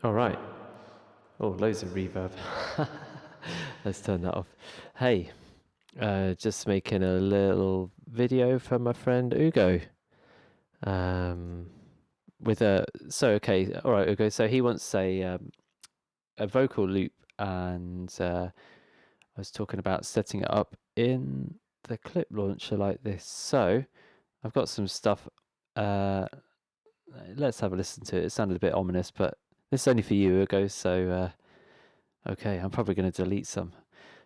All right. Oh, loads of reverb. Let's turn that off. Hey, just making a little video for my friend Ugo. With a okay, all right, Ugo. So he wants a vocal loop, and I was talking about setting it up in the clip launcher like this. So I've got some stuff. Uh, let's have a listen to it. It sounded a bit ominous, but this is only for you, Ugo. So okay, I'm probably going to delete some.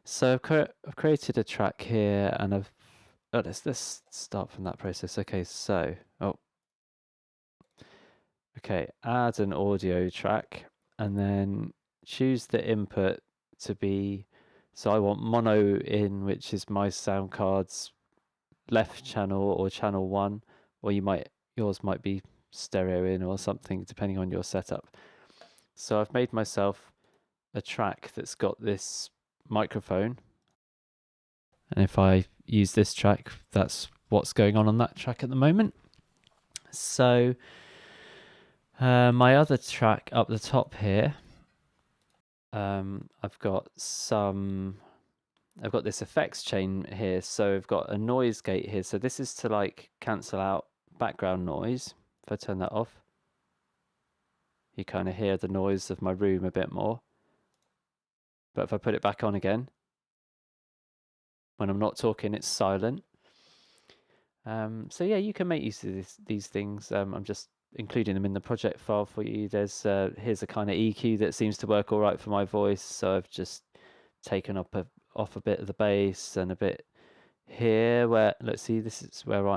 So I've created a track here, and let's start from that process. Okay, so okay, add an audio track, and then choose the input to be. So I want mono in, which is my sound card's left channel or channel 1, or yours might be stereo in or something depending on your setup. So I've made myself a track that's got this microphone, and if I use this track, that's what's going on that track at the moment. So my other track up the top here, I've got this effects chain here. So I've got a noise gate here. So this is to like cancel out background noise. If I turn that off, you kind of hear the noise of my room a bit more. But if I put it back on again, when I'm not talking, it's silent. So yeah, you can make use of these things. I'm just including them in the project file for you. There's here's a kind of EQ that seems to work all right for my voice. So I've just taken off a bit of the bass and a bit here where, let's see, this is where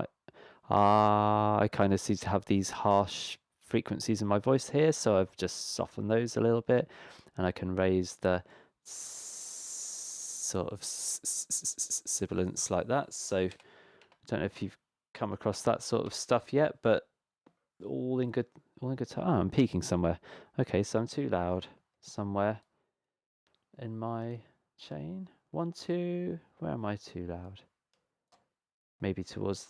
I kind of seem to have these harsh frequencies in my voice here. So I've just softened those a little bit, and I can raise the sort of sibilance like that. So I don't know if you've come across that sort of stuff yet, but all in good time. Oh, I'm peaking somewhere. Okay, so I'm too loud somewhere in my chain. 1, 2. Where am I too loud? Maybe towards.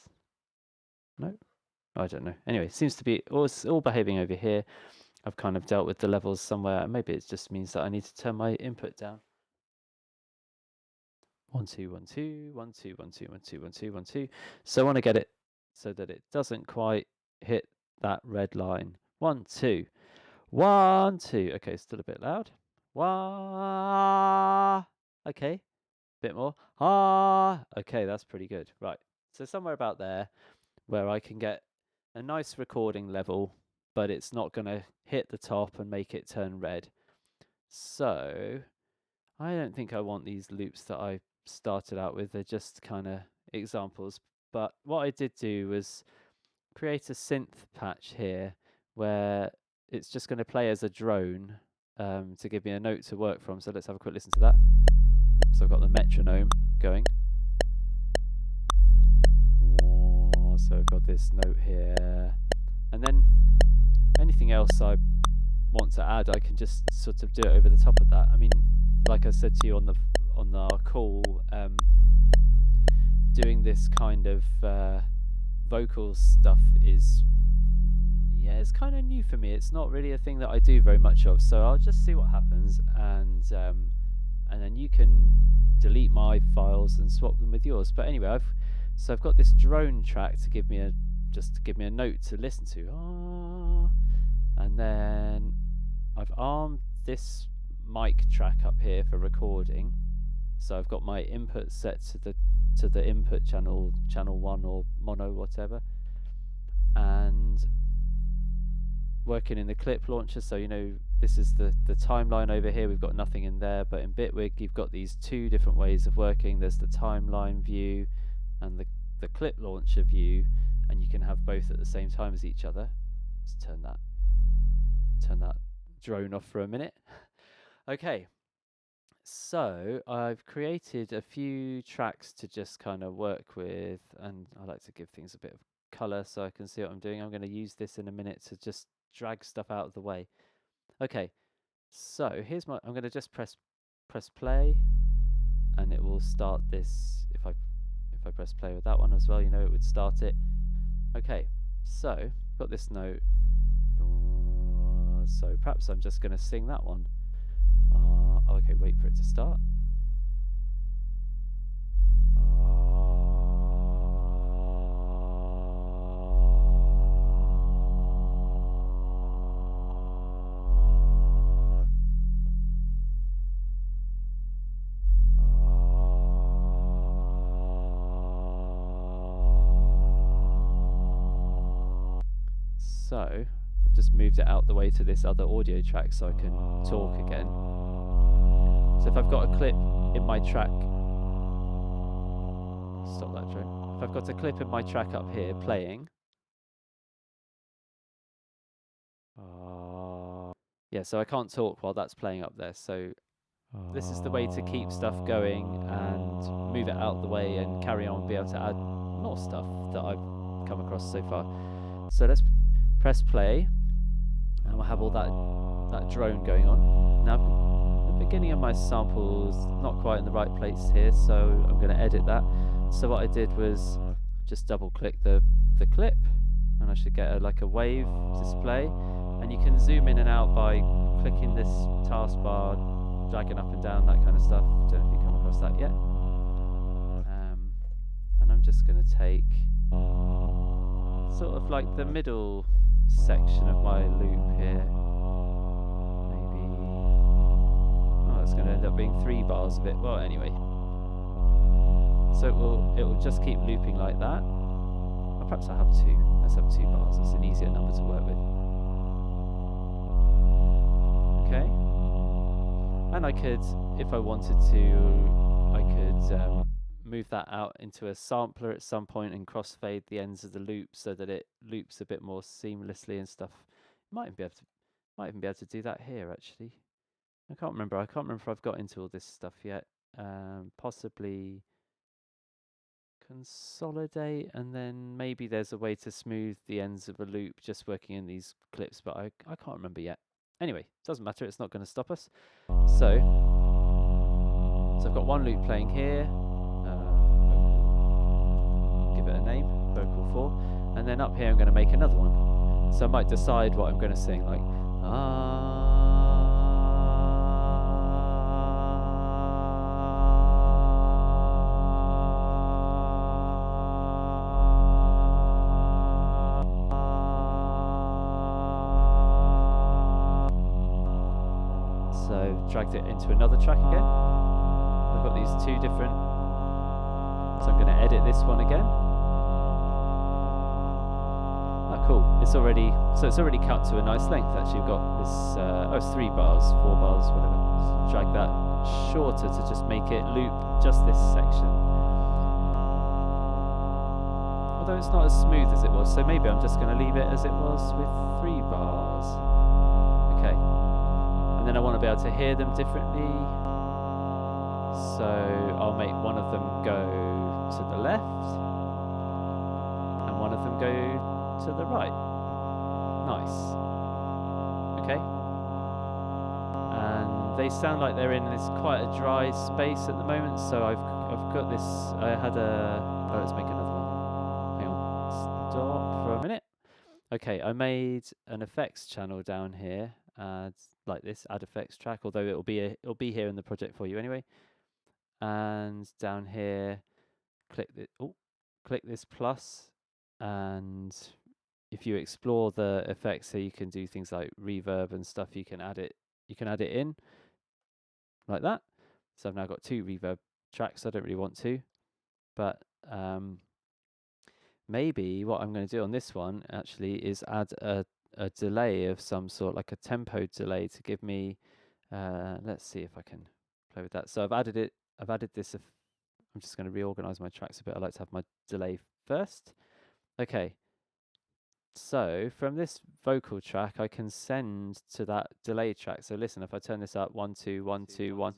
No, I don't know. Anyway, seems to be all behaving over here. I've kind of dealt with the levels somewhere. Maybe it just means that I need to turn my input down. 1, 2, 1, 2, 1, 2, 1, 2, 1, 2, 1, 2, 1, 2. So I want to get it so that it doesn't quite hit that red line. 1, 2, 1, 2. Okay, still a bit loud. 1. Okay, bit more. Okay, that's pretty good. Right. So somewhere about there where I can get a nice recording level, but it's not going to hit the top and make it turn red. So I don't think I want these loops that I started out with. They're just kind of examples. But what I did do was create a synth patch here where it's just going to play as a drone to give me a note to work from. So let's have a quick listen to that. So I've got the metronome going. So I've got this note here. And then anything else I want to add, I can just sort of do it over the top of that. I mean, like I said to you on our call, doing this kind of vocals stuff is, yeah, it's kind of new for me. It's not really a thing that I do very much of. So I'll just see what happens, and then you can delete my files and swap them with yours. But anyway, I've got this drone track to give me a note to listen to. And then I've armed this mic track up here for recording. So I've got my input set to the input channel 1 or mono, whatever, and working in the clip launcher. So this is the timeline over here. We've got nothing in there, but in Bitwig you've got these two different ways of working. There's the timeline view and the clip launcher view, and you can have both at the same time as each other. Let's turn that drone off for a minute. Okay, so I've created a few tracks to just kind of work with, and I like to give things a bit of color so I can see what I'm doing. I'm going to use this in a minute to just drag stuff out of the way. Okay, so I'm going to just press play, and it will start this. If I press play with that one as well, it would start it. Okay, so got this note. So perhaps I'm just going to sing that one. Okay, wait for it to start. So I've just moved it out the way to this other audio track so I can talk again. So if I've got a clip in my track, stop that drone. If I've got a clip in my track up here playing, yeah, so I can't talk while that's playing up there. So this is the way to keep stuff going and move it out the way and carry on, be able to add more stuff that I've come across so far. So let's press play, and we'll have all that drone going on. Now, the beginning of my sample's not quite in the right place here, so I'm going to edit that. So what I did was just double-click the clip, and I should get like a wave display. And you can zoom in and out by clicking this taskbar, dragging up and down, that kind of stuff. Don't know if you come across that yet. And I'm just going to take sort of like the middle section of my loop here. Maybe. Oh, it's going to end up being 3 bars of it. Well, anyway. So it will just keep looping like that. Or perhaps I have 2. Let's have 2 bars. It's an easier number to work with. Okay. And I could, if I wanted to, I could move that out into a sampler at some point and crossfade the ends of the loop so that it loops a bit more seamlessly and stuff. Might even be able to do that here actually. I can't remember if I've got into all this stuff yet. Possibly consolidate, and then maybe there's a way to smooth the ends of a loop just working in these clips, but I can't remember yet. Anyway, doesn't matter, it's not going to stop us. So I've got one loop playing here, give it a name, vocal 4, and then up here I'm going to make another one. So I might decide what I'm going to sing, like so dragged it into another track again. I've got these 2 different, so I'm going to edit this one again. Oh, cool. It's already cut to a nice length. Actually, we've got this. It's 3 bars, 4 bars, whatever. So drag that shorter to just make it loop just this section. Although it's not as smooth as it was, so maybe I'm just going to leave it as it was with 3 bars. Okay. And then I want to be able to hear them differently. So I'll make one of them go to the left and one of them go to the right. Nice. Okay. And they sound like they're in this quite a dry space at the moment, so I've got this. I had a. Oh, let's make another one. Hang on. Stop for a minute. Okay, I made an effects channel down here. Add like this. Add effects track. Although it'll be here in the project for you anyway. And down here, click this plus, and if you explore the effects here, you can do things like reverb and stuff. You can add it in like that. So I've now got 2 reverb tracks. I don't really want to, but maybe what I'm going to do on this one actually is add a delay of some sort, like a tempo delay, to give me. Let's see if I can play with that. So I've added this. I'm just going to reorganize my tracks a bit. I like to have my delay first. Okay. So from this vocal track, I can send to that delay track. So listen, if I turn this up, 1 2 1 2 1,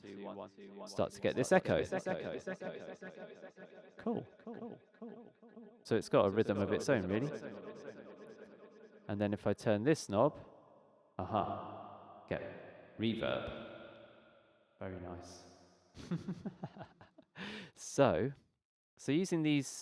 start to get this echo. Cool. So it's got a rhythm of its own, really. And then if I turn this knob, get reverb. Very nice. So using these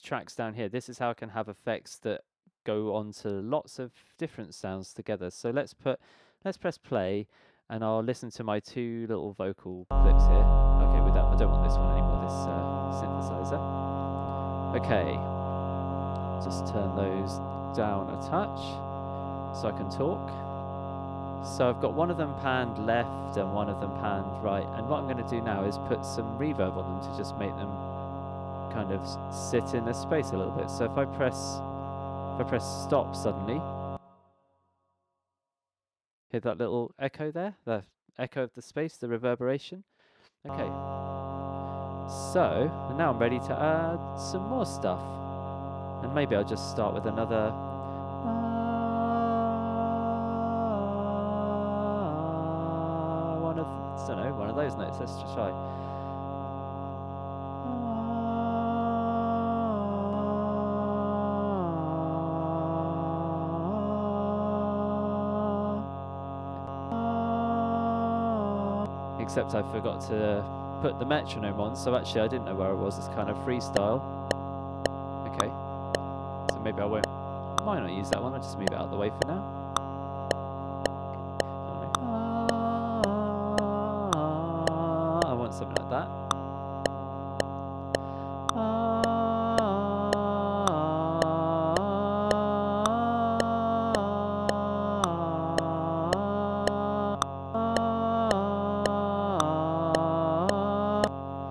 tracks down here, this is how I can have effects that go on to lots of different sounds together. So let's press play, and I'll listen to my 2 little vocal clips here. Okay, with that, I don't want this one anymore, this synthesizer. Okay, just turn those down a touch so I can talk. So I've got one of them panned left and one of them panned right, and what I'm going to do now is put some reverb on them to just make them kind of sit in a space a little bit. So if I press stop suddenly, hear that little echo there, the echo of the space, the reverberation. Okay, so now I'm ready to add some more stuff, and maybe I'll just start with another one of those notes. Let's just try. Except I forgot to put the metronome on, so actually I didn't know where it was. It's kind of freestyle. Okay, so maybe I might not use that one. I'll just move it out of the way for now. I want something like that.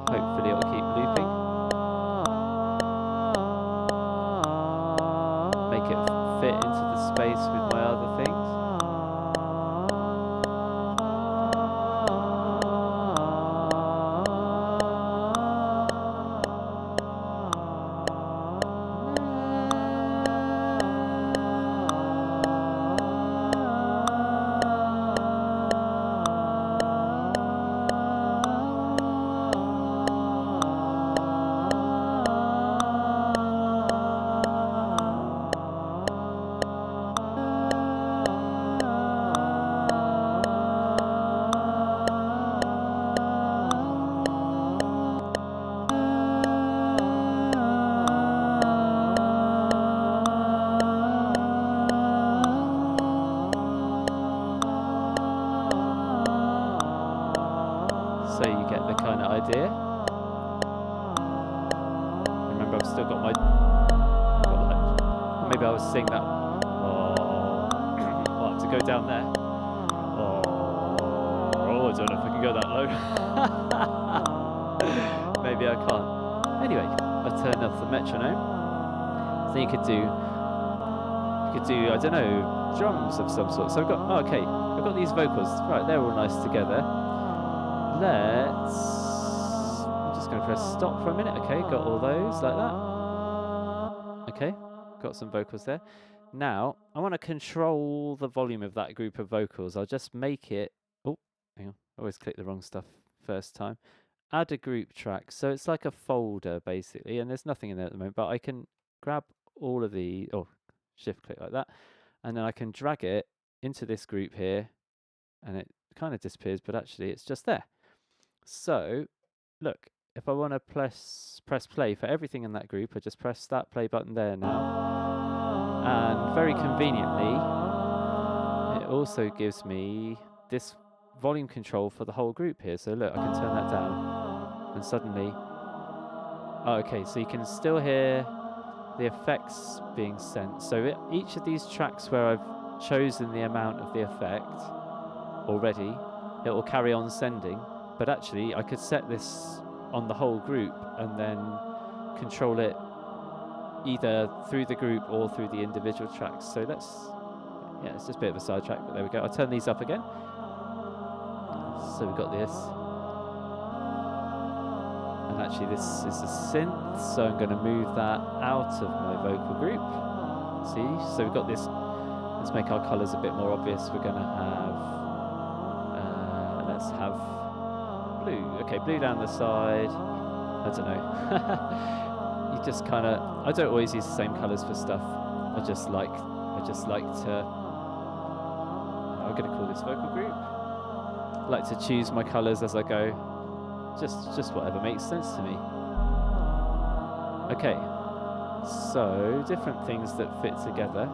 Hopefully it'll keep looping. Make it fit into the space with my other things. So you get the kind of idea. Remember, I've still got my. Maybe I was singing that. Oh, I'll have to go down there. Oh, I don't know if I can go that low. Maybe I can't. Anyway, I've turned off the metronome. So you could do, I don't know, drums of some sort. So I've got, I've got these vocals. Right, they're all nice together. I'm just going to press stop for a minute. Okay, got all those like that. Okay, got some vocals there. Now, I want to control the volume of that group of vocals. I'll just make it, oh, hang on, I always click the wrong stuff first time. Add a group track. So it's like a folder basically, and there's nothing in there at the moment, but I can grab all of the, shift click like that, and then I can drag it into this group here, and it kind of disappears, but actually it's just there. So, look, if I want to press play for everything in that group, I just press that play button there now. And very conveniently, it also gives me this volume control for the whole group here. So look, I can turn that down, and suddenly, okay, so you can still hear the effects being sent. So each of these tracks where I've chosen the amount of the effect already, it will carry on sending. But actually, I could set this on the whole group and then control it either through the group or through the individual tracks. So it's just a bit of a sidetrack, but there we go. I'll turn these up again. So we've got this. And actually, this is a synth, so I'm going to move that out of my vocal group. See? So we've got this. Let's make our colours a bit more obvious. We're going to have, let's have blue. Okay, blue down the side. I don't know. You just kind of, I don't always use the same colours for stuff. I just like to, I'm going to call this vocal group. I like to choose my colours as I go. Just whatever makes sense to me. Okay, So, different things that fit together.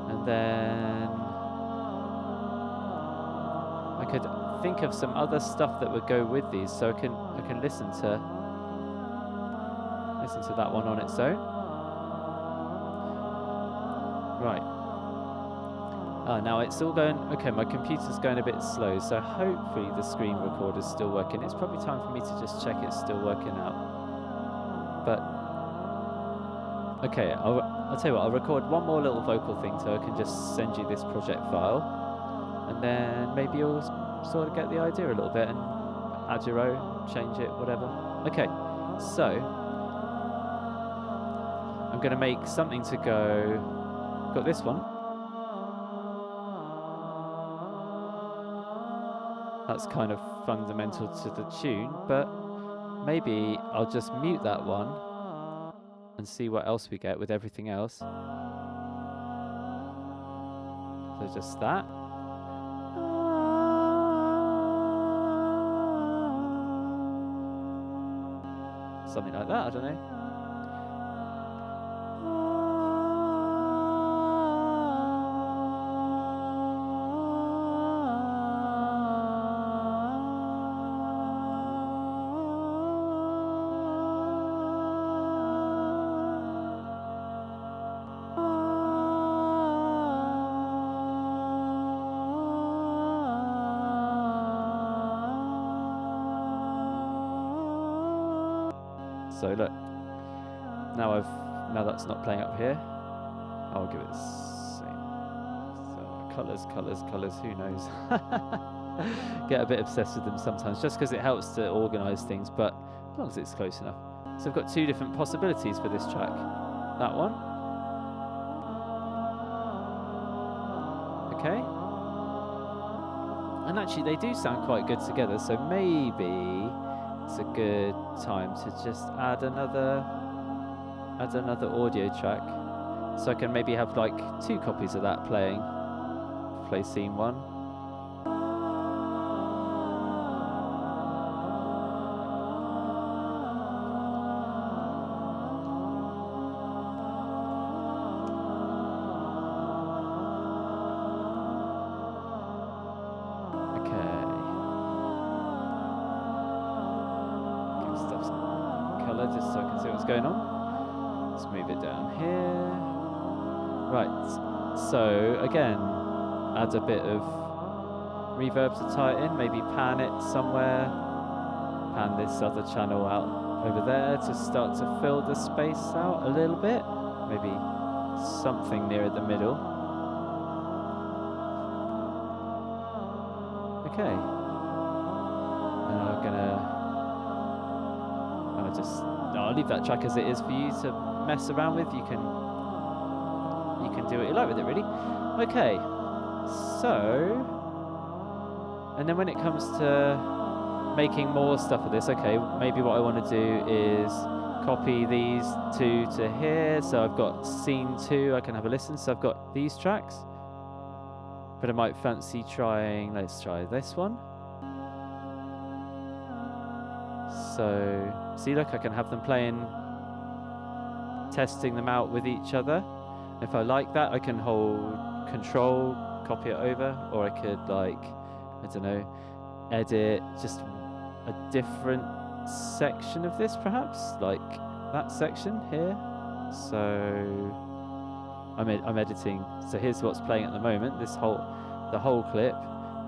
And then I could think of some other stuff that would go with these, so I can listen to that one on its own. Right. Now it's all going, okay, my computer's going a bit slow, so hopefully the screen recorder's still working. It's probably time for me to just check it's still working out. But, okay, I'll tell you what, I'll record one more little vocal thing so I can just send you this project file. And then maybe you'll sort of get the idea a little bit and add your own, change it, whatever. Okay, so I'm going to make something to go, got this one. That's kind of fundamental to the tune, but maybe I'll just mute that one and see what else we get with everything else. So just that. Something like that, I don't know. So look, now that's not playing up here. I'll give it the same. So colours, who knows? Get a bit obsessed with them sometimes, just because it helps to organise things, but as long as it's close enough. So I've got two different possibilities for this track. That one. Okay. And actually they do sound quite good together, so maybe it's a good time to just add another audio track, so I can maybe have like 2 copies of that playing. Play scene 1. Just so I can see what's going on. Let's move it down here. Right, so again, add a bit of reverb to tie it in, maybe pan it somewhere, pan this other channel out over there to start to fill the space out a little bit, maybe something near the middle. Okay, and I'll leave that track as it is for you to mess around with. You can do what you like with it, really. Okay, so, and then when it comes to making more stuff of this, okay, maybe what I want to do is copy these 2 to here. So I've got scene 2, I can have a listen. So I've got these tracks, but I might fancy trying, let's try this one. So, see, look, I can have them playing, testing them out with each other. If I like that, I can hold Control, copy it over, or I could, like, I don't know, edit just a different section of this, perhaps, like that section here. So I'm editing. So here's what's playing at the moment, the whole clip,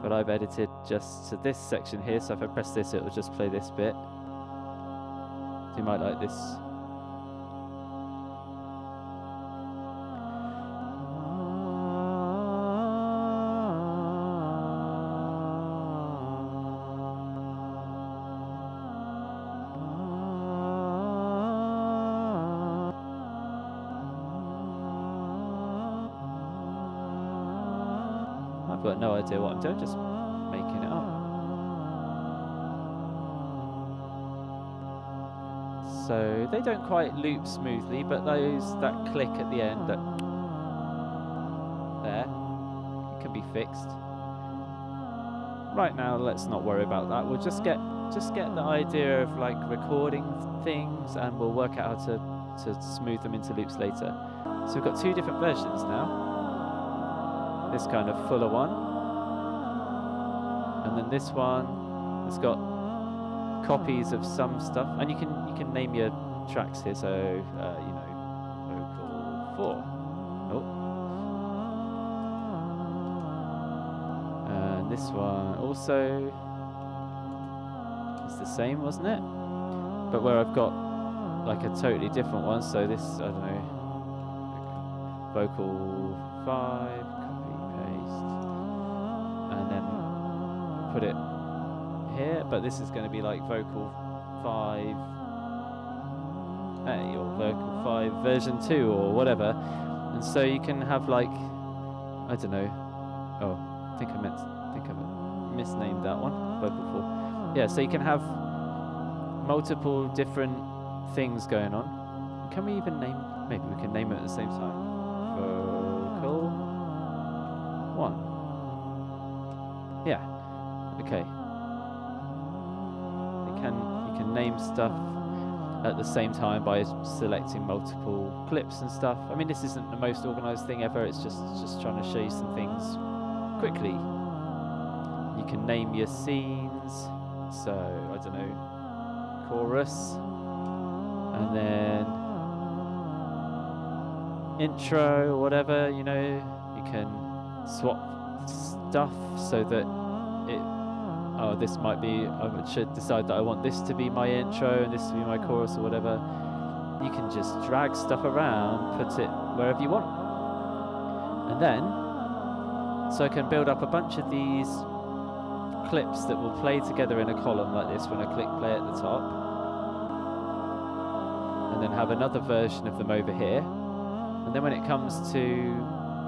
but I've edited just to this section here. So if I press this, it will just play this bit. You might like this. I've got no idea what I'm doing, just making it up. So they don't quite loop smoothly, but that click at the end, that there, it can be fixed. Right now, let's not worry about that. We'll just get the idea of like recording things, and we'll work out how to to smooth them into loops later. So we've got two different versions now. This kind of fuller one, and then this one has got copies of some stuff, and you can name your tracks here. So you know, vocal 4. Oh, and this one also is the same, wasn't it? But where I've got like a totally different one. So this, I don't know, vocal 5, copy paste, and then put it here. But this is going to be like vocal 5A or vocal 5 version 2 or whatever. And so you can have like, I don't know. Oh, I think I misnamed that one. Vocal 4. Yeah, so you can have multiple different things going on. Can we even name? Maybe we can name it at the same time. Vocal 1. Yeah. Okay. You can name stuff at the same time by selecting multiple clips and stuff. I mean, this isn't the most organized thing ever. It's just trying to show you some things quickly. You can name your scenes. So I don't know, chorus, and then intro or whatever. You know, you can swap stuff so that it. Oh, this might be. I should decide that I want this to be my intro and this to be my chorus or whatever. You can just drag stuff around, put it wherever you want, and then so I can build up a bunch of these clips that will play together in a column like this when I click play at the top, and then have another version of them over here. And then when it comes to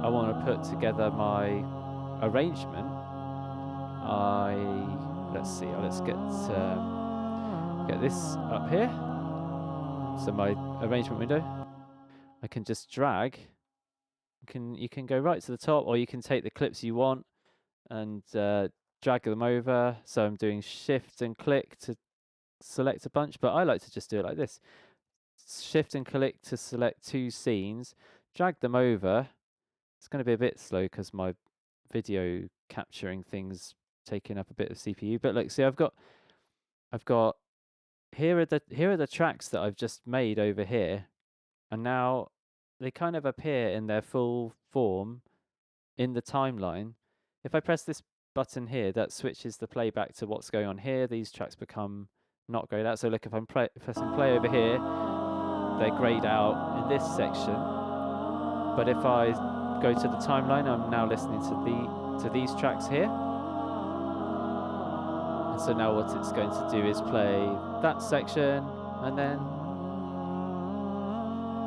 I want to put together my arrangement, let's see, let's get this up here. So my arrangement window, I can just drag. You can go right to the top, or you can take the clips you want and drag them over. So I'm doing shift and click to select a bunch, but I like to just do it like this. Shift and click to select 2 scenes, drag them over. It's going to be a bit slow because my video capturing things taking up a bit of CPU. But look, see, I've got here are the tracks that I've just made over here, and now they kind of appear in their full form in the timeline. If I press this button here, that switches the playback to what's going on here. These tracks become not grayed out. So look, if I'm pressing play over here, they're grayed out in this section. But if I go to the timeline, I'm now listening to these tracks here. And so now what it's going to do is play that section and then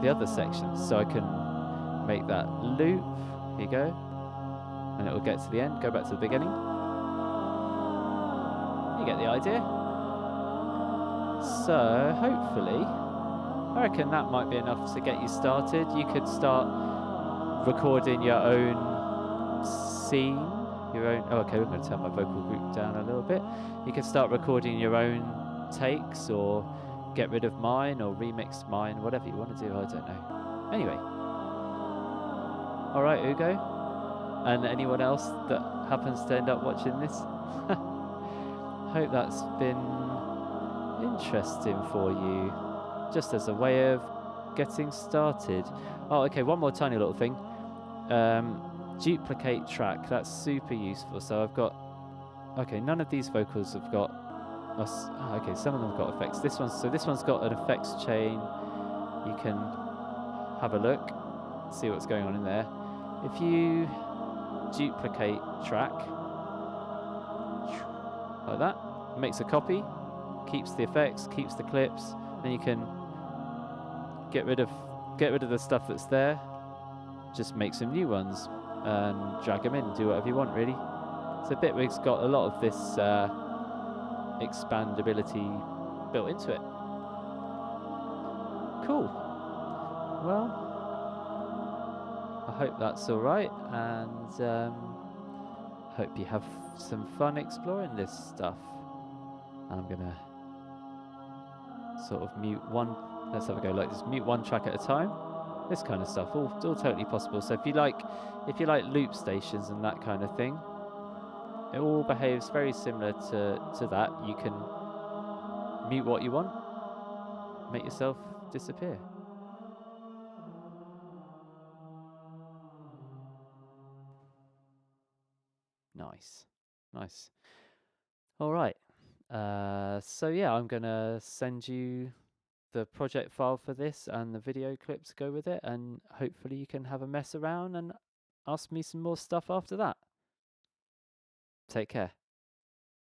the other section. So I can make that loop. Here you go. And it will get to the end, go back to the beginning. You get the idea. So hopefully, I reckon that might be enough to get you started. You could start recording your own scene, your own. Oh, okay, we're going to turn my vocal group down a little bit. You can start recording your own takes, or get rid of mine, or remix mine, whatever you want to do. I don't know. Anyway, all right, Ugo. And anyone else that happens to end up watching this. Hope that's been interesting for you, just as a way of getting started. Oh, okay, one more tiny little thing. Duplicate track, that's super useful. So I've got, okay, none of these vocals have got, okay, some of them have got effects. This one's got an effects chain. You can have a look, see what's going on in there. If you duplicate track like that, makes a copy, keeps the effects, keeps the clips, and you can get rid of the stuff that's there, just make some new ones and drag them in, do whatever you want really. So Bitwig's got a lot of this expandability built into it. Cool. Well, I hope that's all right, and hope you have some fun exploring this stuff. I'm gonna sort of mute one Let's have a go. Like just mute one track at a time. This kind of stuff, all totally possible. So if you like loop stations and that kind of thing, it all behaves very similar to that. You can mute what you want, make yourself disappear. Nice, nice. All right. So yeah, I'm gonna send you the project file for this and the video clip to go with it, and hopefully you can have a mess around and ask me some more stuff after that. Take care.